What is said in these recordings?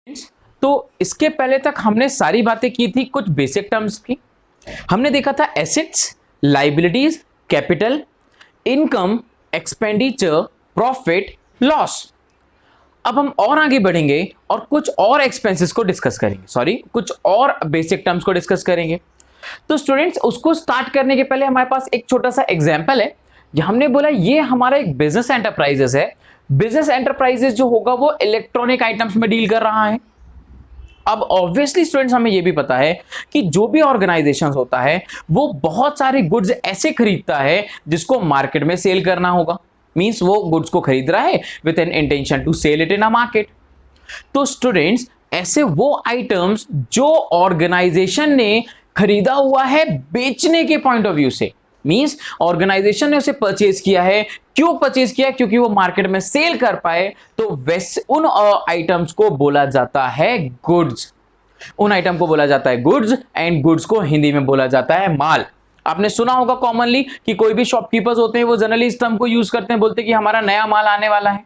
तो इसके पहले तक हमने सारी बातें की थी कुछ बेसिक टर्म्स की। हमने देखा था assets, liabilities, capital, income, expenditure, profit, loss. अब हम और आगे बढ़ेंगे और कुछ और एक्सपेंसेस को डिस्कस करेंगे, कुछ और बेसिक टर्म्स को डिस्कस करेंगे। तो स्टूडेंट्स, उसको स्टार्ट करने के पहले हमारे पास एक छोटा सा एग्जांपल है। हमने बोला ये हमारा एक बिजनेस एंटरप्राइजेस है। बिजनेस एंटरप्राइजेस जो होगा वो इलेक्ट्रॉनिक आइटम्स में डील कर रहा है। अब ऑब्वियसली स्टूडेंट्स, हमें यह भी पता है कि जो भी ऑर्गेनाइजेशन होता है वो बहुत सारे गुड्स ऐसे खरीदता है जिसको मार्केट में सेल करना होगा। मींस वो गुड्स को खरीद रहा है with an intention to sell it in a market. तो स्टूडेंट्स, ऐसे वो आइटम्स जो ऑर्गेनाइजेशन ने खरीदा हुआ है बेचने के पॉइंट ऑफ व्यू से, मींस ऑर्गेनाइजेशन ने उसे परचेज किया है। क्यों परचेज किया? क्योंकि वो मार्केट में सेल कर पाए। तो वैसे उन आइटम्स को बोला जाता है गुड्स। उन आइटम को बोला जाता है गुड्स, एंड गुड्स को हिंदी में बोला जाता है माल। आपने सुना होगा कॉमनली कि कोई भी शॉपकीपर्स होते हैं वो जनरली इस टर्म को यूज करते हैं, बोलते हैं कि हमारा नया माल आने वाला है,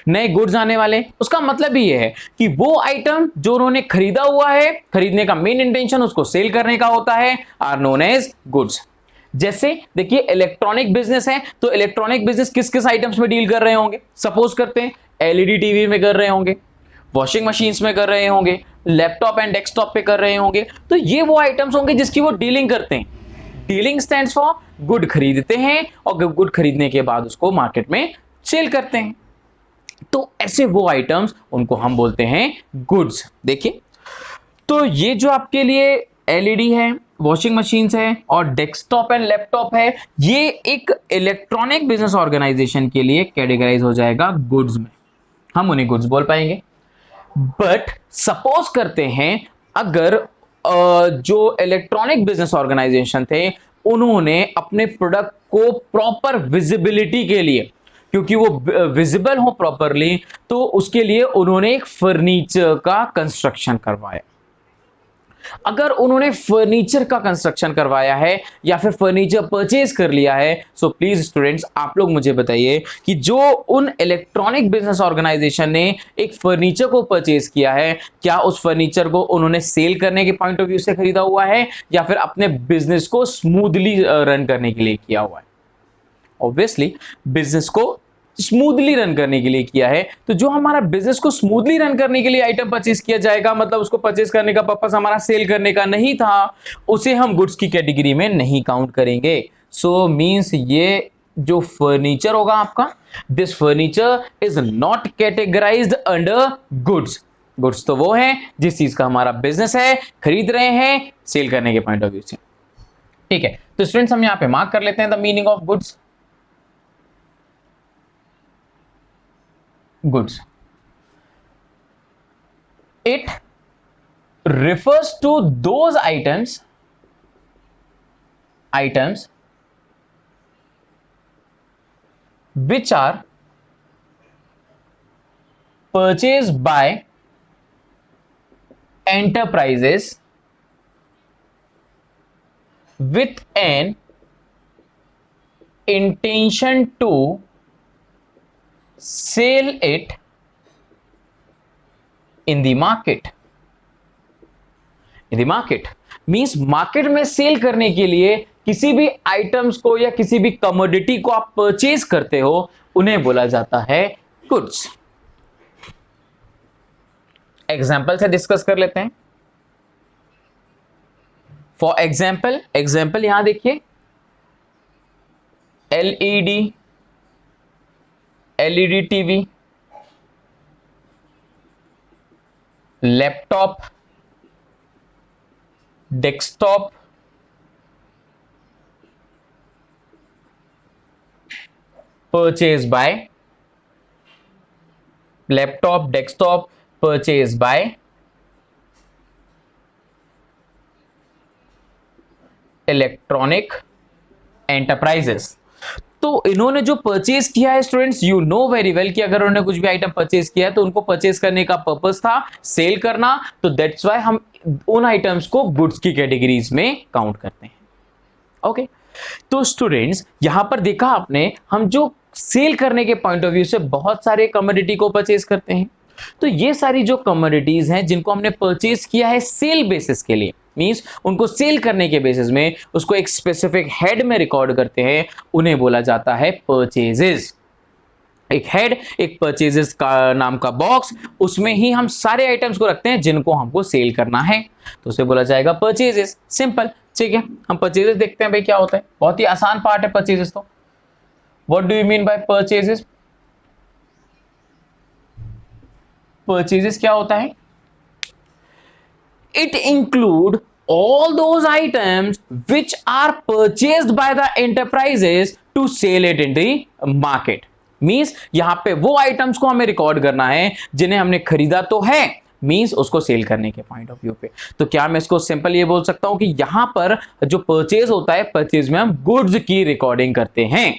नए गुड्स आने वाले। उसका मतलब ही ये है कि वो आइटम जो उन्होंने खरीदा हुआ है, खरीदने का मेन इंटेंशन उसको सेल करने का होता है, आर नोन एज गुड्स। जैसे देखिए, इलेक्ट्रॉनिक बिजनेस है तो इलेक्ट्रॉनिक बिजनेस किस किस आइटम्स में डील कर रहे होंगे? सपोज करते हैं एलईडी टीवी में कर रहे होंगे, वॉशिंग मशीन्स में कर रहे होंगे, लैपटॉप एंड डेस्कटॉप पे कर रहे होंगे। तो ये वो आइटम्स होंगे जिसकी वो डीलिंग करते हैं। डीलिंग स्टैंड्स फॉर गुड, खरीदते हैं और गुड खरीदने के बाद उसको मार्केट में सेल करते हैं। तो ऐसे वो आइटम्स, उनको हम बोलते हैं गुड्स। देखिए, तो ये जो आपके लिए एलईडी है, वॉशिंग मशीन्स है और डेस्कटॉप एंड लैपटॉप है, ये एक इलेक्ट्रॉनिक बिजनेस ऑर्गेनाइजेशन के लिए कैटेगराइज हो जाएगा गुड्स में। हम उन्हें गुड्स बोल पाएंगे। बट सपोज करते हैं अगर जो इलेक्ट्रॉनिक बिजनेस ऑर्गेनाइजेशन थे उन्होंने अपने प्रोडक्ट को प्रॉपर विजिबिलिटी के लिए, क्योंकि वो विजिबल हो प्रॉपरली, तो उसके लिए उन्होंने एक फर्नीचर का कंस्ट्रक्शन करवाया। अगर उन्होंने फर्नीचर का कंस्ट्रक्शन करवाया है या फिर फर्नीचर परचेज कर लिया है, सो प्लीज स्टूडेंट्स, आप लोग मुझे बताइए कि जो उन इलेक्ट्रॉनिक बिजनेस ऑर्गेनाइजेशन ने एक फर्नीचर को परचेज किया है, क्या उस फर्नीचर को उन्होंने सेल करने के पॉइंट ऑफ व्यू से खरीदा हुआ है या फिर अपने बिजनेस को स्मूथली रन करने के लिए किया हुआ है? ऑब्वियसली बिजनेस को स्मूथली रन करने के लिए किया है। तो जो हमारा बिजनेस को स्मूथली रन करने के लिए आइटम परचेज किया जाएगा, मतलब उसको परचेज करने का पर्पस हमारा सेल करने का नहीं था, उसे हम गुड्स की कैटेगरी में नहीं काउंट करेंगे। सो मींस ये जो फर्नीचर होगा आपका, this furniture is not categorised under goods. Goods तो वो है जिस चीज का हमारा बिजनेस है, खरीद रहे हैं सेल करने के पॉइंट ऑफ व्यू से। ठीक है, तो स्टूडेंट्स, हम यहां पे मार्क कर लेते हैं the meaning of goods. Goods. It refers to those items which are purchased by enterprises with an intention to sell it in the market. In the market means market में cell करने के लिए किसी भी items को या किसी भी कमोडिटी को आप परचेज करते हो, उन्हें बोला जाता है गुड्स। एग्जाम्पल से डिस्कस कर लेते हैं। फॉर एग्जाम्पल यहां देखिए, LED TV, laptop, desktop, purchase by, laptop desktop purchase by electronic enterprises. तो इन्होंने जो परचेज किया है students, you know very well कि अगर उन्होंने कुछ भी आइटम परचेज किया है तो उनको परचेज करने का पर्पस था सेल करना, तो दैट्स व्हाई हम उन आइटम्स को गुड्स की कैटेगरीज में काउंट करते हैं। ओके, तो स्टूडेंट्स, यहां पर देखा आपने, हम जो सेल करने के पॉइंट ऑफ व्यू से बहुत सारे कमोडिटी को परचेज करते हैं, तो ये सारी जो कमोडिटीज हैं जिनको हमने परचेज किया है सेल बेसिस के लिए, मींस उनको सेल करने के बेसिस में उसको एक स्पेसिफिक हेड में रिकॉर्ड करते हैं, उन्हें बोला जाता है परचेजेस। एक हेड, एक परचेजेस का नाम का बॉक्स, उसमें ही हम सारे आइटम्स को रखते हैं जिनको हमको सेल करना है, तो उसे बोला जाएगा परचेजेस। सिंपल, ठीक है। हम परचेजेस देखते हैं भाई क्या होता है, बहुत ही आसान पार्ट है परचेजेस। तो what do you mean by purchases? Purchases क्या होता है? It include all those items which are purchased by the enterprises to sell it in the market। Means यहां पे वो आइटम्स को हमें रिकॉर्ड करना है जिन्हें हमने खरीदा तो है, मींस उसको सेल करने के पॉइंट ऑफ व्यू पे। तो क्या मैं इसको सिंपल ये बोल सकता हूं कि यहां पर जो परचेज होता है, परचेज में हम गुड्स की रिकॉर्डिंग करते हैं।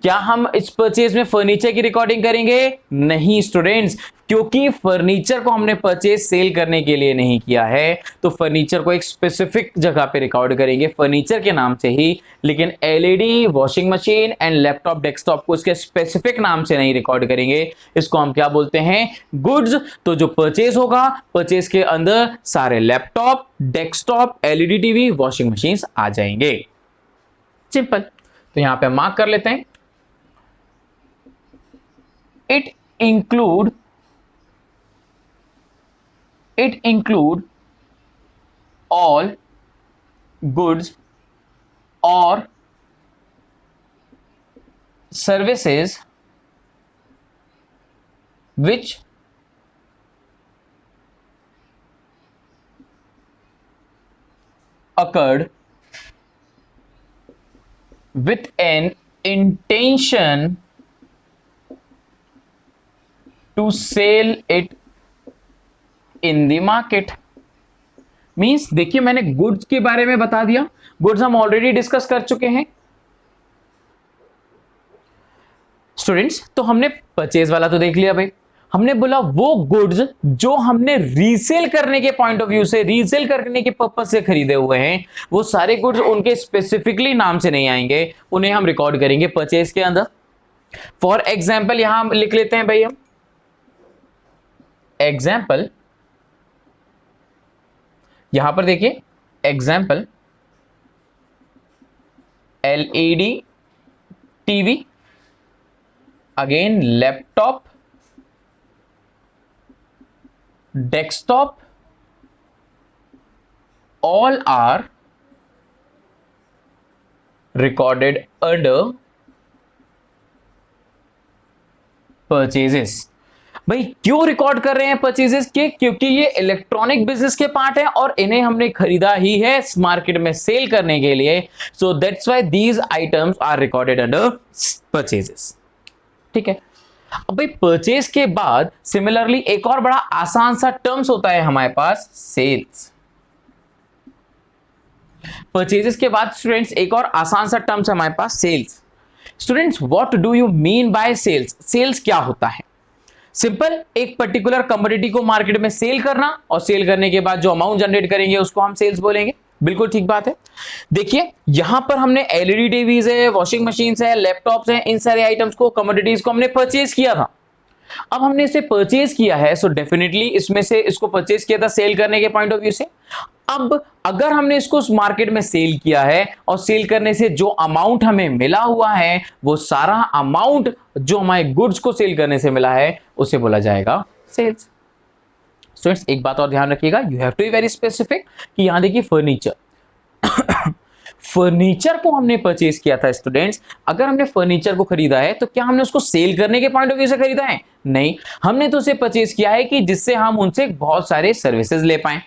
क्या हम इस परचेज में फर्नीचर की रिकॉर्डिंग करेंगे? नहीं स्टूडेंट्स, क्योंकि फर्नीचर को हमने परचेज सेल करने के लिए नहीं किया है, तो फर्नीचर को एक स्पेसिफिक जगह पे रिकॉर्ड करेंगे फर्नीचर के नाम से ही, लेकिन LED, washing machine and laptop, desktop को इसके स्पेसिफिक नाम से नहीं रिकॉर्ड करेंगे। इसको हम क्या बोलते हैं? गुड्स। तो जो परचेज होगा, परचेज के अंदर सारे laptop, desktop, LED TV, washing machine आ जाएंगे। सिंपल। तो यहां पे मार्क कर लेते हैं, it include all goods or services which occurred with an intention to sell it in the market। Means देखिए, मैंने गुड्स के बारे में बता दिया, गुड्स हम ऑलरेडी डिस्कस कर चुके हैं स्टूडेंट्स। तो हमने परचेज वाला तो देख लिया भाई, हमने बोला वो गुड्स जो हमने रीसेल करने के पॉइंट ऑफ व्यू से, रीसेल करने के पर्पज से खरीदे हुए हैं, वो सारे गुड्स उनके स्पेसिफिकली नाम से नहीं आएंगे, उन्हें हम रिकॉर्ड करेंगे परचेज के अंदर। फॉर एग्जाम्पल यहां लिख लेते हैं भाई हम एग्जाम्पल, यहां पर देखिए example LED TV, again laptop, desktop, all are recorded under purchases। भाई क्यों रिकॉर्ड कर रहे हैं परचेजेस के? क्योंकि ये इलेक्ट्रॉनिक बिजनेस के पार्ट है और इन्हें हमने खरीदा ही है मार्केट में सेल करने के लिए, so that's why these items are recorded under purchases. ठीक है। अब भाई परचेज के बाद सिमिलरली एक और बड़ा आसान सा टर्म्स होता है हमारे पास, सेल्स। परचेजेस के बाद स्टूडेंट्स एक और आसान सा टर्म्स है हमारे पास, sales. Students what do you mean by sales? Sales क्या होता है? सिंपल, एक पर्टिकुलर कमोडिटी को मार्केट में सेल करना और सेल करने के बाद जो अमाउंट जनरेट करेंगे उसको हम सेल्स बोलेंगे। बिल्कुल ठीक बात है। देखिए यहां पर हमने एलईडी टीवीज है, वॉशिंग मशीन्स है, लैपटॉप्स हैं, इन सारे आइटम्स को, कमोडिटीज को हमने परचेज किया था। अब हमने इसे परचेज किया है, सो डेफिनेटली इसमें से इसको परचेज किया था सेल करने के पॉइंट ऑफ व्यू से। अब अगर हमने इसको मार्केट में सेल किया है और सेल करने से जो अमाउंट हमें मिला हुआ है, वो सारा अमाउंट जो हमारे गुड्स को सेल करने से मिला है, उसे बोला जाएगा सेल्स। स्टूडेंट्स एक बात और ध्यान रखिएगा, you have to be very specific, कि यहां देखिए फर्नीचर फर्नीचर को हमने परचेज किया था स्टूडेंट्स। अगर हमने फर्नीचर को खरीदा है तो क्या हमने उसको सेल करने के पॉइंट ऑफ व्यू से खरीदा है? नहीं, हमने तो उसे परचेज किया है कि जिससे हम उनसे बहुत सारे सर्विसेज ले पाए।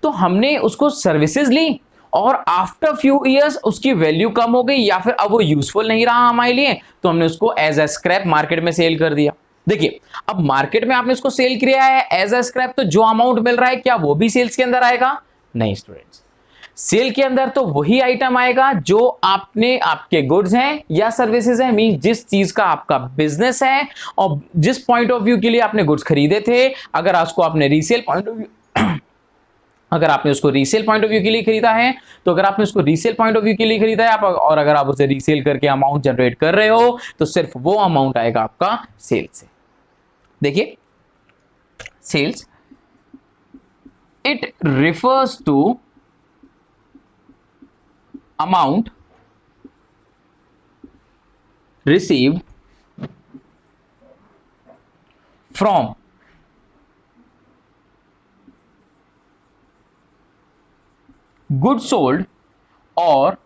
तो हमने उसको सर्विसेज ली और आफ्टर फ्यू इयर्स उसकी वैल्यू कम हो गई या फिर अब वो यूजफुल नहीं रहा हमारे लिए, तो हमने उसको एज अ स्क्रैप मार्केट में सेल कर दिया। देखिए अब मार्केट में आपने उसको सेल किया है एज अ स्क्रैप, तो जो अमाउंट मिल रहा है क्या वो भी सेल्स के अंदर आएगा? नहीं स्टूडेंट्स, सेल के अंदर तो वही आइटम आएगा जो आपने, आपके गुड्स हैं या सर्विसेज हैं, मीन जिस चीज का आपका बिजनेस है और जिस पॉइंट ऑफ व्यू के लिए आपने गुड्स खरीदे थे। अगर उसको आपने रीसेल पॉइंट ऑफ व्यू अगर आपने उसको रीसेल पॉइंट ऑफ व्यू के लिए खरीदा है, तो अगर आपने उसको रीसेल पॉइंट ऑफ व्यू के लिए खरीदा है आप, और अगर आप उसे रीसेल करके अमाउंट जनरेट कर रहे हो, तो सिर्फ वो अमाउंट आएगा आपका सेल से। देखिए sales, it refers to amount received from goods sold or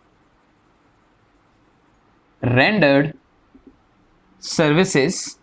rendered services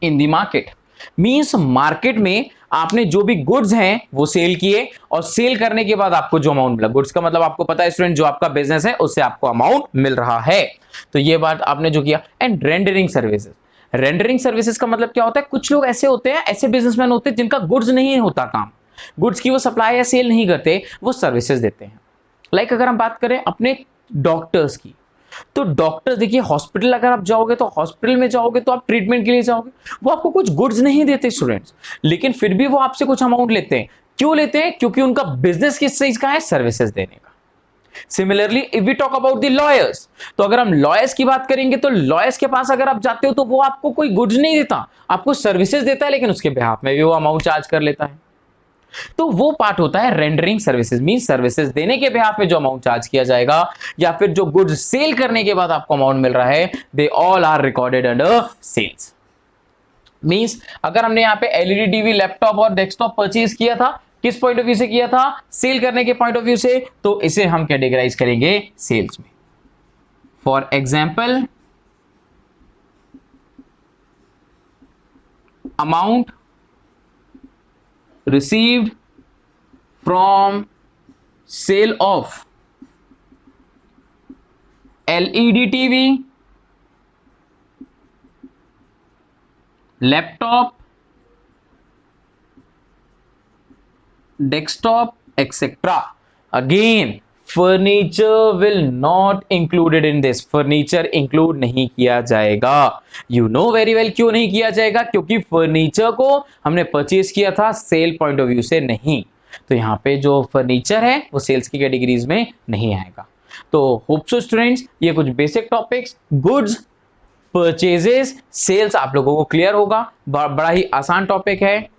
in the market. Means market में आपने जो भी गुड्स हैं वो सेल किए और सेल करने के बाद आपको जो अमाउंट मिला, गुड्स का मतलब आपको पता है स्टूडेंट, जो आपका बिजनेस है उससे आपको अमाउंट मिल रहा है, तो ये बात आपने जो किया। And rendering services, rendering services का मतलब क्या होता है, कुछ लोग ऐसे होते हैं, ऐसे बिजनेसमैन होते हैं जिनका गुड्स नहीं होता काम, गुड्स की वो सप्लाई या सेल नहीं करते, वो सर्विसेज देते हैं। लाइक अगर हम बात करें अपने डॉक्टर्स की, तो डॉक्टर देखिए, हॉस्पिटल अगर आप जाओगे तो हॉस्पिटल में जाओगे तो आप ट्रीटमेंट के लिए जाओगे, वो आपको कुछ गुड्स नहीं देते स्टूडेंट्स, लेकिन फिर भी वो आपसे कुछ अमाउंट लेते हैं। क्यों लेते हैं? क्योंकि उनका बिजनेस किस चीज का है, सर्विसेज देने का। Similarly if we talk about the lawyers, तो अगर हम लॉयर्स की बात करेंगे तो लॉयर्स के पास अगर आप जाते हो तो वो आपको कोई गुड्स नहीं देता, आपको सर्विसेज देता है, लेकिन उसके बिहाफ में भी वो अमाउंट चार्ज कर लेता है। तो वो पार्ट होता है रेंडरिंग सर्विसेज, मीन सर्विसेज देने के बिहाफ में जो अमाउंट चार्ज किया जाएगा या फिर जो गुड्स सेल करने के बाद आपको अमाउंट मिल रहा है, they all are recorded under sales. Means अगर हमने यहां पे एलईडी टीवी, लैपटॉप और डेस्कटॉप परचेज किया था, किस पॉइंट ऑफ व्यू से किया था, सेल करने के पॉइंट ऑफ व्यू से, तो इसे हम कैटेगराइज करेंगे सेल्स में। For example, amount received from sale of LED TV, laptop, desktop, etc. Again, furniture will not included in this. Furniture include नहीं किया जाएगा। You know very well क्यों नहीं किया जाएगा, क्योंकि फर्नीचर को हमने परचेज किया था सेल पॉइंट ऑफ व्यू से नहीं, तो यहाँ पे जो फर्नीचर है वो सेल्स की कैटेगरीज में नहीं आएगा। तो होप सो स्टूडेंट्स, ये कुछ basic topics, goods, purchases, sales आप लोगों को क्लियर होगा। बड़ा ही आसान टॉपिक है।